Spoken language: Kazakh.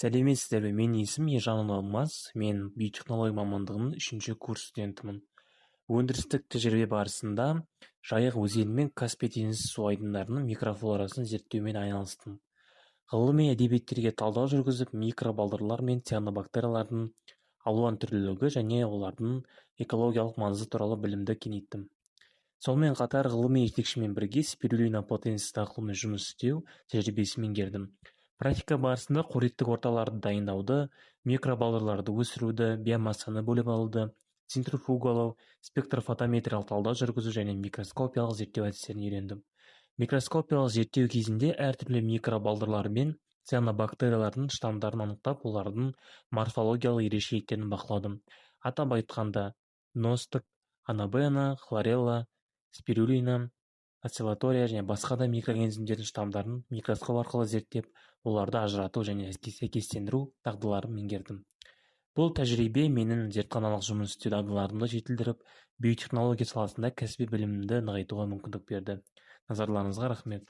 Сәлеметсіздер бе? Менің есімім Ержан Алмас. Мен биотехнология мамандығының 3-ші курс студентімін. Өндірістік тәжірибе барысында Жайық өзені мен Каспий теңізі су айдындарының микрофлорасын зерттеумен айналыстым. Ғылыми әдебиеттерге талдау жүргізіп, микробалдырлар мен цианобактериялардың алуан түрлілігі және олардың экологиялық маңызы туралы білімді кеңейттім. Сонымен қатар ғылыми жетекшімен бірге спирулина потенсиясы тақырыбымен жұмыс істеу тәжірибесін меңгердім. Практика барысында қоректік орталарды дайындауды, микробалдырларды өсіруді, биомассаны бөліп алуды, центрифугалау, спектрофотометриялық талдау жүргізу және микроскопиялық зерттеу әдістерін үйрендім. Микроскопиялық зерттеу кезінде әртүрлі микробалдырлар мен цианобактериялардың штамдарын анықтап, олардың морфологиялық ерекшеліктерін бақыладым. Атап айтқанда, ностік, анабена, хлорелла, спирулина, осциллатория және басқа да микроорганизмдердің штамдарын микроскоп арқылы зерттеп, оларды ажырату және сәйкестендіру дағдыларын меңгердім. Бұл тәжірибе менің зертханалық жұмыс істеу дағдыларымды жетілдіріп, биотехнология саласында кәсіби білімімді нығайтуға мүмкіндік берді. Назарларыңызға рахмет.